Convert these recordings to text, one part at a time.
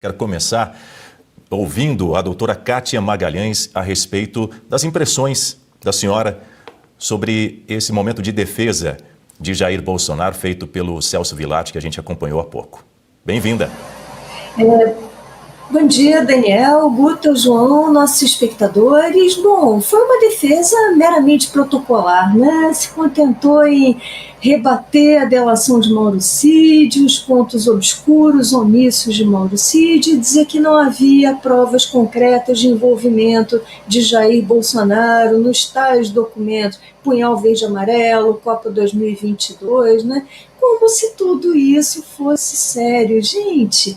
Quero começar ouvindo a doutora Kátia Magalhães a respeito das impressões da senhora sobre esse momento de defesa de Jair Bolsonaro feito pelo Celso Villati, que a gente acompanhou há pouco. Bem-vinda. Bom dia, Daniel, Guta, João, nossos espectadores. Bom, foi uma defesa meramente protocolar, né? Se contentou em rebater a delação de Mauro Cid, os pontos obscuros, omissos de Mauro Cid, dizer que não havia provas concretas de envolvimento de Jair Bolsonaro nos tais documentos, Punhal Verde e Amarelo, Copa 2022, né? Como se tudo isso fosse sério. Gente,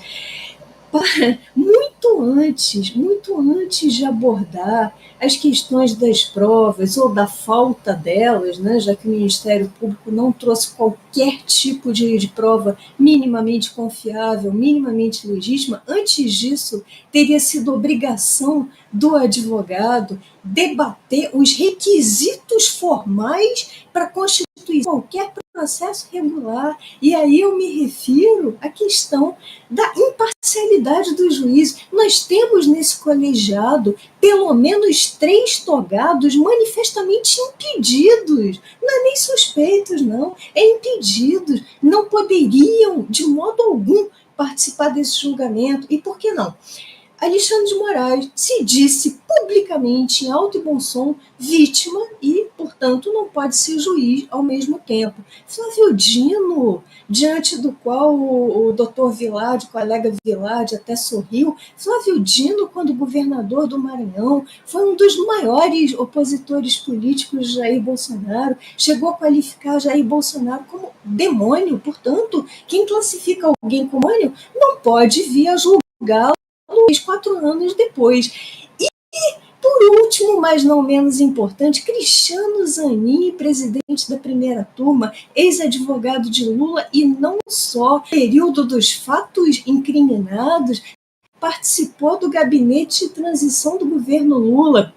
muito antes de abordar as questões das provas ou da falta delas, né, já que o Ministério Público não trouxe qualquer tipo de prova minimamente confiável, minimamente legítima, antes disso, teria sido obrigação do advogado debater os requisitos formais para constituir qualquer processo regular. E aí eu me refiro à questão da imparcialidade do juiz. Nós temos nesse colegiado pelo menos 3 togados manifestamente impedidos, não é nem suspeitos, não, é impedidos, não poderiam de modo algum participar desse julgamento. E por que não? Alexandre de Moraes se disse publicamente, em alto e bom som, vítima e, portanto, não pode ser juiz ao mesmo tempo. Flávio Dino, diante do qual o doutor Vilade, o colega Vilade, até sorriu, Flávio Dino, quando governador do Maranhão, foi um dos maiores opositores políticos de Jair Bolsonaro, chegou a qualificar Jair Bolsonaro como demônio, portanto, quem classifica alguém como demônio não pode vir a julgá-lo 4 anos depois. E, por último, mas não menos importante, Cristiano Zanin, presidente da primeira turma, ex-advogado de Lula e não só, período dos fatos incriminados, participou do gabinete de transição do governo Lula.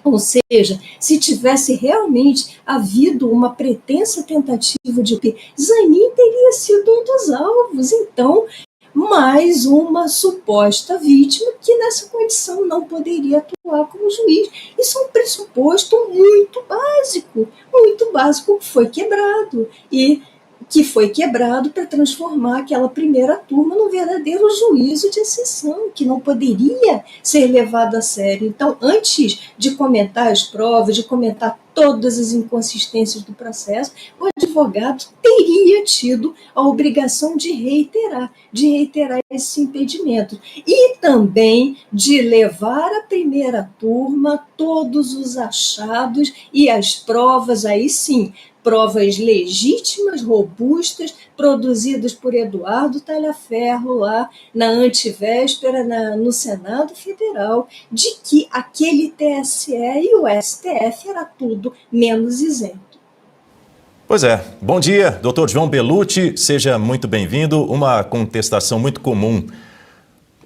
Ou seja, se tivesse realmente havido uma pretensa tentativa de Zanin teria sido um dos alvos. Então, mais uma suposta vítima que nessa condição não poderia atuar como juiz. Isso é um pressuposto muito básico que foi quebrado e que foi quebrado para transformar aquela primeira turma num verdadeiro juízo de exceção, que não poderia ser levado a sério. Então, antes de comentar as provas, de comentar todas as inconsistências do processo, o advogado teria tido a obrigação de reiterar esse impedimento. E também de levar à primeira turma todos os achados e as provas, aí sim, provas legítimas, robustas, produzidas por Eduardo Talhaferro lá na antevéspera no Senado Federal, de que aquele TSE e o STF era tudo menos isento. Pois é. Bom dia, doutor João Bellucci, seja muito bem-vindo. Uma contestação muito comum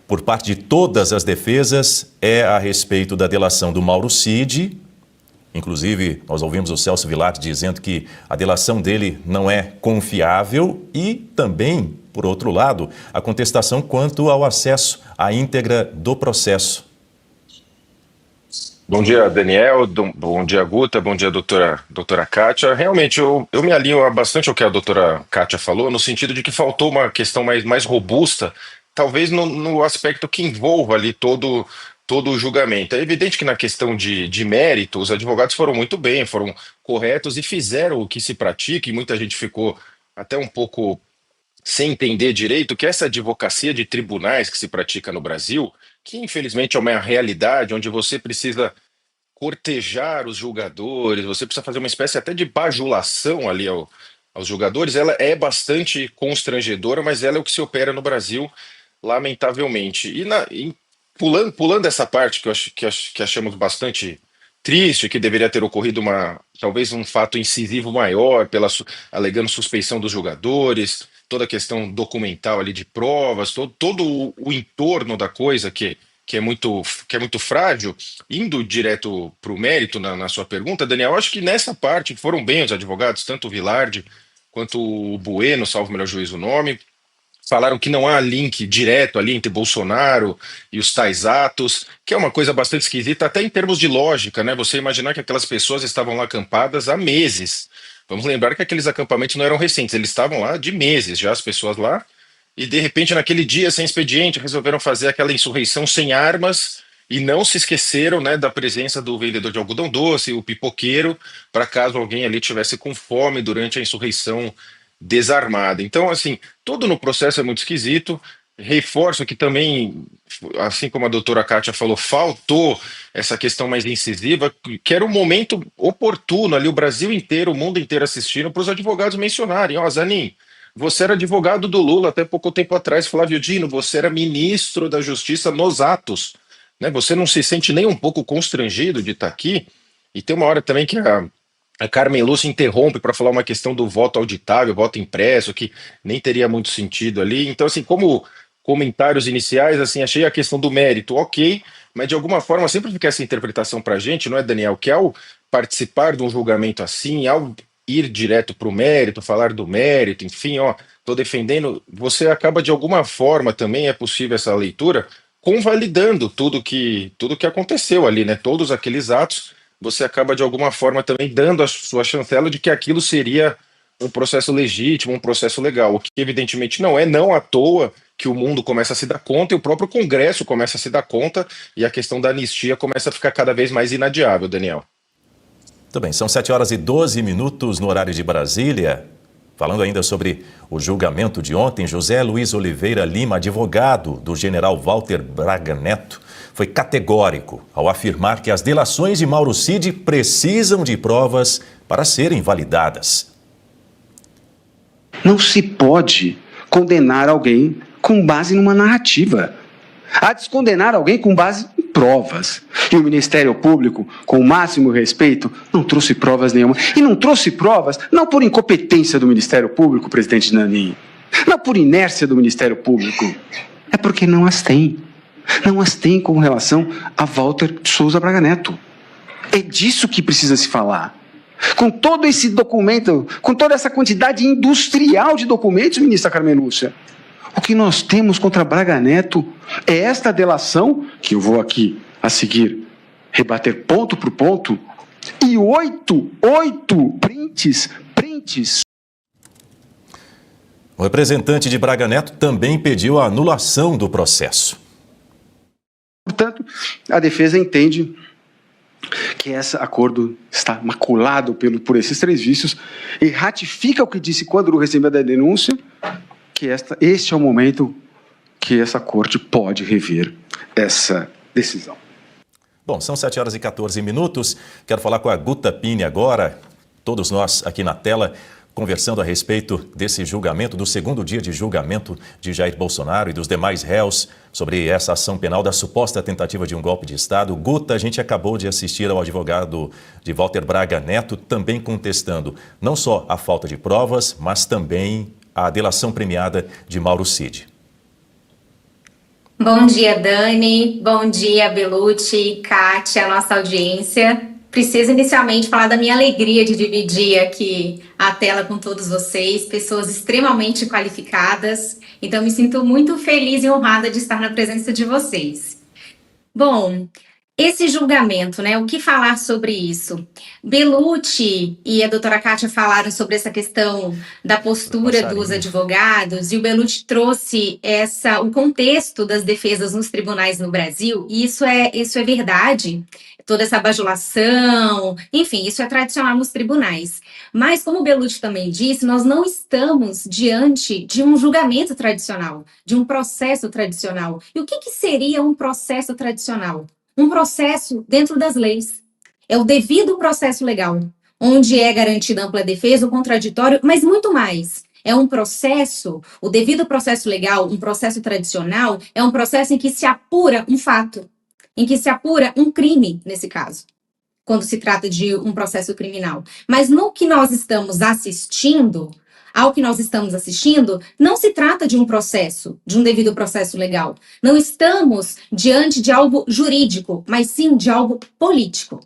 por parte de todas as defesas é a respeito da delação do Mauro Cid. Inclusive, nós ouvimos o Celso Villati dizendo que a delação dele não é confiável e também, por outro lado, a contestação quanto ao acesso à íntegra do processo. Bom dia, Daniel. Bom dia, Guta. Bom dia, doutora Kátia. Realmente, eu me alinho bastante ao que a doutora Kátia falou, no sentido de que faltou uma questão mais robusta, talvez no aspecto que envolva ali todo o julgamento. É evidente que na questão de mérito, os advogados foram muito bem, foram corretos e fizeram o que se pratica, e muita gente ficou até um pouco sem entender direito que essa advocacia de tribunais que se pratica no Brasil, que infelizmente é uma realidade onde você precisa cortejar os julgadores, você precisa fazer uma espécie até de bajulação ali aos julgadores, ela é bastante constrangedora, mas ela é o que se opera no Brasil, lamentavelmente. E pulando essa parte que achamos bastante triste, que deveria ter ocorrido talvez um fato incisivo maior, alegando suspeição dos jogadores, toda a questão documental ali de provas, todo o entorno da coisa que é muito frágil, indo direto para o mérito na sua pergunta, Daniel, acho que nessa parte foram bem os advogados, tanto o Vilardi quanto o Bueno, salvo o melhor juízo o nome, falaram que não há link direto ali entre Bolsonaro e os tais atos, que é uma coisa bastante esquisita, até em termos de lógica, né? Você imaginar que aquelas pessoas estavam lá acampadas há meses. Vamos lembrar que aqueles acampamentos não eram recentes, eles estavam lá de meses já, as pessoas lá, e de repente, naquele dia sem expediente, resolveram fazer aquela insurreição sem armas e não se esqueceram, né, da presença do vendedor de algodão doce, o pipoqueiro, para caso alguém ali tivesse com fome durante a insurreição desarmada. Então, assim, tudo no processo é muito esquisito. Reforço que também, assim como a doutora Kátia falou, faltou essa questão mais incisiva, que era o momento oportuno ali, o Brasil inteiro, o mundo inteiro assistindo, para os advogados mencionarem: ó, Zanin, você era advogado do Lula até pouco tempo atrás, Flávio Dino, você era ministro da Justiça nos atos, né? Você não se sente nem um pouco constrangido de estar aqui? E tem uma hora também que a Carmen Lúcia interrompe para falar uma questão do voto auditável, voto impresso, que nem teria muito sentido ali. Então, assim, como comentários iniciais, assim, achei a questão do mérito ok, mas de alguma forma sempre fica essa interpretação para a gente, não é, Daniel? Que ao participar de um julgamento assim, ao ir direto para o mérito, falar do mérito, enfim, ó, estou defendendo, você acaba de alguma forma também, é possível essa leitura, convalidando tudo que aconteceu ali, né? Todos aqueles atos, você acaba de alguma forma também dando a sua chancela de que aquilo seria um processo legítimo, um processo legal, o que evidentemente não é, não à toa que o mundo começa a se dar conta e o próprio Congresso começa a se dar conta e a questão da anistia começa a ficar cada vez mais inadiável, Daniel. Muito bem, são 7h12 no horário de Brasília. Falando ainda sobre o julgamento de ontem, José Luiz Oliveira Lima, advogado do general Walter Braga Neto, foi categórico ao afirmar que as delações de Mauro Cid precisam de provas para serem validadas. Não se pode condenar alguém com base numa narrativa. Há de descondenar alguém com base em provas. E o Ministério Público, com o máximo respeito, não trouxe provas nenhuma. E não trouxe provas não por incompetência do Ministério Público, presidente Nanin, não por inércia do Ministério Público, é porque não as tem. Não as tem com relação a Walter Souza Braga Neto. É disso que precisa se falar. Com todo esse documento, com toda essa quantidade industrial de documentos, ministra Carmen Lúcia, o que nós temos contra Braga Neto é esta delação, que eu vou aqui a seguir rebater ponto por ponto, e oito prints. O representante de Braga Neto também pediu a anulação do processo. Portanto, a defesa entende que esse acordo está maculado por esses 3 vícios e ratifica o que disse quando recebeu a denúncia, que este é o momento que essa corte pode rever essa decisão. Bom, são 7h14. Quero falar com a Guta Pini agora, todos nós aqui na tela, conversando a respeito desse julgamento, do segundo dia de julgamento de Jair Bolsonaro e dos demais réus sobre essa ação penal da suposta tentativa de um golpe de Estado. Guta, a gente acabou de assistir ao advogado de Walter Braga Neto também contestando não só a falta de provas, mas também a delação premiada de Mauro Cid. Bom dia, Dani. Bom dia, Bellucci, Kátia, nossa audiência. Preciso inicialmente falar da minha alegria de dividir aqui a tela com todos vocês, pessoas extremamente qualificadas. Então, me sinto muito feliz e honrada de estar na presença de vocês. Bom, esse julgamento, né? O que falar sobre isso? Bellucci e a doutora Kátia falaram sobre essa questão da postura dos advogados, e o Bellucci trouxe o contexto das defesas nos tribunais no Brasil, e isso é verdade. Toda essa bajulação, enfim, isso é tradicional nos tribunais. Mas, como o Bellucci também disse, nós não estamos diante de um julgamento tradicional, de um processo tradicional. E o que seria um processo tradicional? Um processo dentro das leis. É o devido processo legal, onde é garantida ampla defesa, o contraditório, mas muito mais. É um processo, o devido processo legal, um processo tradicional, é um processo em que se apura um fato, em que se apura um crime, nesse caso, quando se trata de um processo criminal. Mas no que nós estamos assistindo, não se trata de um processo, de um devido processo legal. Não estamos diante de algo jurídico, mas sim de algo político.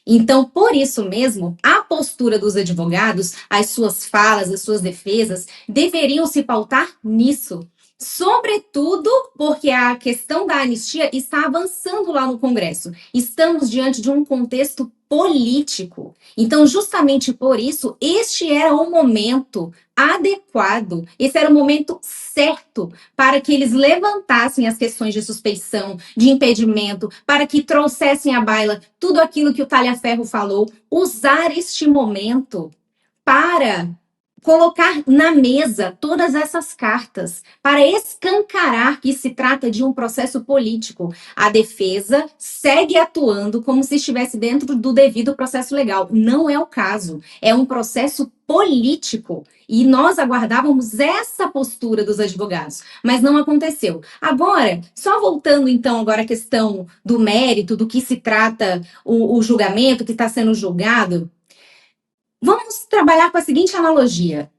Então, por isso mesmo, a postura dos advogados, as suas falas, as suas defesas, deveriam se pautar nisso. Sobretudo porque a questão da anistia está avançando lá no Congresso. Estamos diante de um contexto político. Então, justamente por isso, este era o momento adequado, esse era o momento certo para que eles levantassem as questões de suspeição, de impedimento, para que trouxessem à baila tudo aquilo que o Talhaferro falou, usar este momento para colocar na mesa todas essas cartas, para escancarar que se trata de um processo político. A defesa segue atuando como se estivesse dentro do devido processo legal. Não é o caso. É um processo político. E nós aguardávamos essa postura dos advogados, mas não aconteceu. Agora, só voltando então agora à questão do mérito, do que se trata o julgamento que está sendo julgado, vamos trabalhar com a seguinte analogia.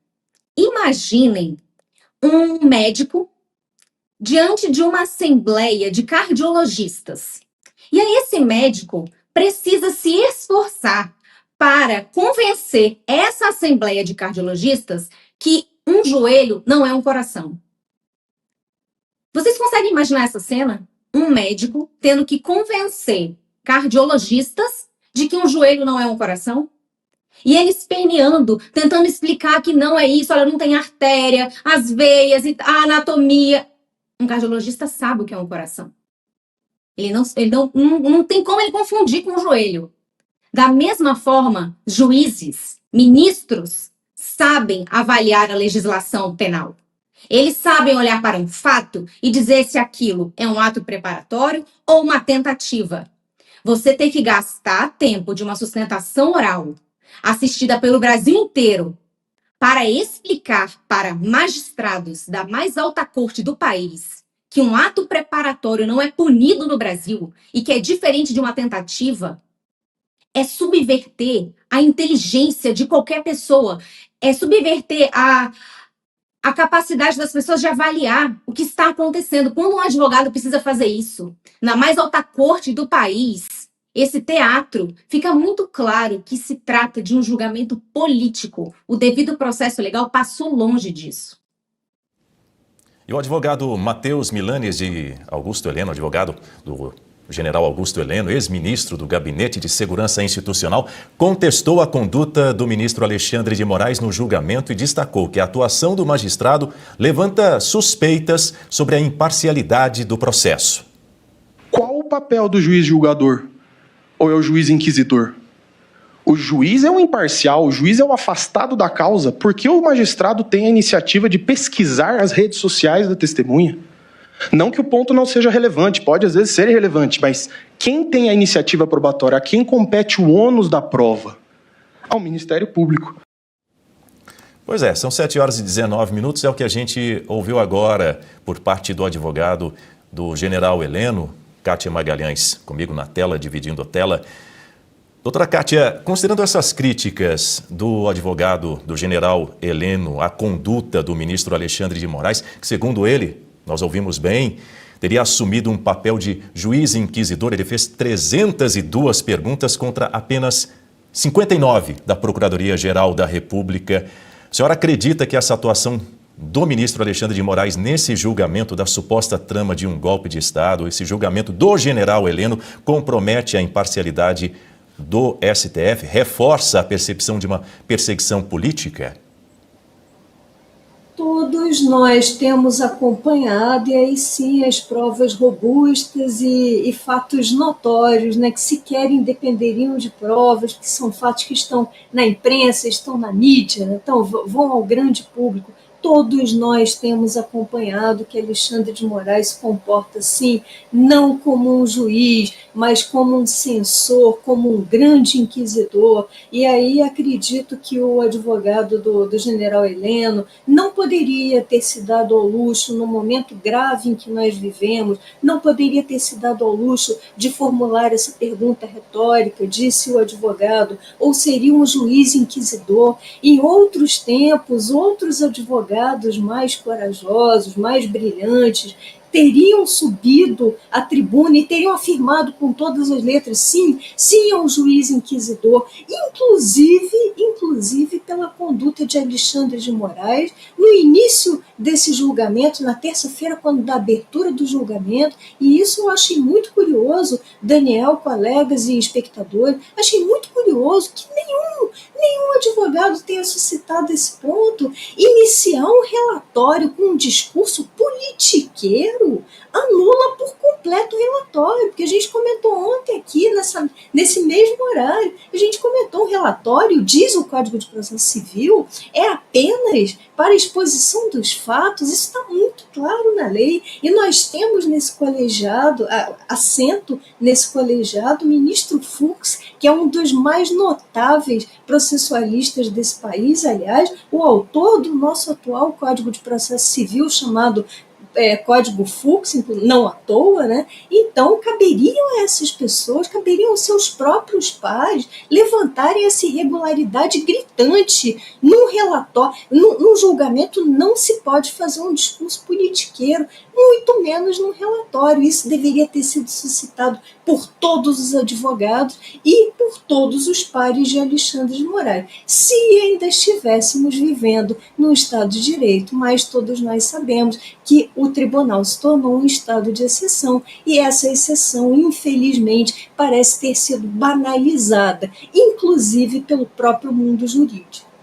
Imaginem um médico diante de uma assembleia de cardiologistas. E aí esse médico precisa se esforçar para convencer essa assembleia de cardiologistas que um joelho não é um coração. Vocês conseguem imaginar essa cena? Um médico tendo que convencer cardiologistas de que um joelho não é um coração? E eles peneando, tentando explicar que não é isso, ela não tem artéria, as veias, a anatomia. Um cardiologista sabe o que é um coração. Ele não tem como ele confundir com o joelho. Da mesma forma, juízes, ministros, sabem avaliar a legislação penal. Eles sabem olhar para um fato e dizer se aquilo é um ato preparatório ou uma tentativa. Você tem que gastar tempo de uma sustentação oral assistida pelo Brasil inteiro, para explicar para magistrados da mais alta corte do país que um ato preparatório não é punido no Brasil e que é diferente de uma tentativa, é subverter a inteligência de qualquer pessoa, é subverter a capacidade das pessoas de avaliar o que está acontecendo. Quando um advogado precisa fazer isso, na mais alta corte do país, esse teatro, fica muito claro que se trata de um julgamento político. O devido processo legal passou longe disso. E o advogado Matheus Milanes de Augusto Heleno, advogado do general Augusto Heleno, ex-ministro do Gabinete de Segurança Institucional, contestou a conduta do ministro Alexandre de Moraes no julgamento e destacou que a atuação do magistrado levanta suspeitas sobre a imparcialidade do processo. Qual o papel do juiz julgador? Ou é o juiz inquisidor? O juiz é o imparcial, o juiz é o afastado da causa, porque o magistrado tem a iniciativa de pesquisar as redes sociais da testemunha. Não que o ponto não seja relevante, pode às vezes ser irrelevante, mas quem tem a iniciativa probatória, a quem compete o ônus da prova? Ao Ministério Público. Pois é, são 7h19, é o que a gente ouviu agora por parte do advogado do general Heleno, Kátia Magalhães, comigo na tela, dividindo a tela. Doutora Kátia, considerando essas críticas do advogado do general Heleno à conduta do ministro Alexandre de Moraes, que segundo ele, nós ouvimos bem, teria assumido um papel de juiz inquisidor, ele fez 302 perguntas contra apenas 59 da Procuradoria-Geral da República. A senhora acredita que essa atuação do ministro Alexandre de Moraes nesse julgamento da suposta trama de um golpe de Estado, esse julgamento do general Heleno, compromete a imparcialidade do STF, reforça a percepção de uma perseguição política? Todos nós temos acompanhado, e aí sim as provas robustas e fatos notórios, né, que sequer independeriam de provas, que são fatos que estão na imprensa, estão na mídia, né, então vão ao grande público. Todos nós temos acompanhado que Alexandre de Moraes se comporta assim, não como um juiz, mas como um censor, como um grande inquisidor. E aí acredito que o advogado do general Heleno não poderia ter se dado ao luxo, no momento grave em que nós vivemos, não poderia ter se dado ao luxo de formular essa pergunta retórica, disse o advogado, ou seria um juiz inquisidor. Em outros tempos, outros advogados mais corajosos, mais brilhantes, teriam subido à tribuna e teriam afirmado com todas as letras, sim, sim, é um juiz inquisidor, inclusive pela conduta de Alexandre de Moraes, no início desse julgamento, na terça-feira, quando da abertura do julgamento, e isso eu achei muito curioso, Daniel, colegas e espectadores, achei muito curioso que nenhum advogado tenha suscitado esse ponto. Iniciar um relatório com um discurso politiqueiro anula por completo o relatório, porque a gente comentou ontem aqui, nesse mesmo horário, a gente comentou um relatório, diz o Código de Processo Civil, é apenas para exposição dos fatos, isso está muito claro na lei, e nós temos nesse colegiado, assento nesse colegiado, o ministro Fux, que é um dos mais notáveis processualistas desse país, aliás, o autor do nosso atual Código de Processo Civil, chamado Código Fux, não à toa, né? Então, caberiam a essas pessoas, caberiam aos seus próprios pares levantarem essa irregularidade gritante num relatório, num julgamento não se pode fazer um discurso politiqueiro, muito menos num relatório. Isso deveria ter sido suscitado por todos os advogados e por todos os pares de Alexandre de Moraes, se ainda estivéssemos vivendo num Estado de Direito, mas todos nós sabemos que o tribunal se tornou um estado de exceção e essa exceção, infelizmente, parece ter sido banalizada, inclusive pelo próprio mundo jurídico.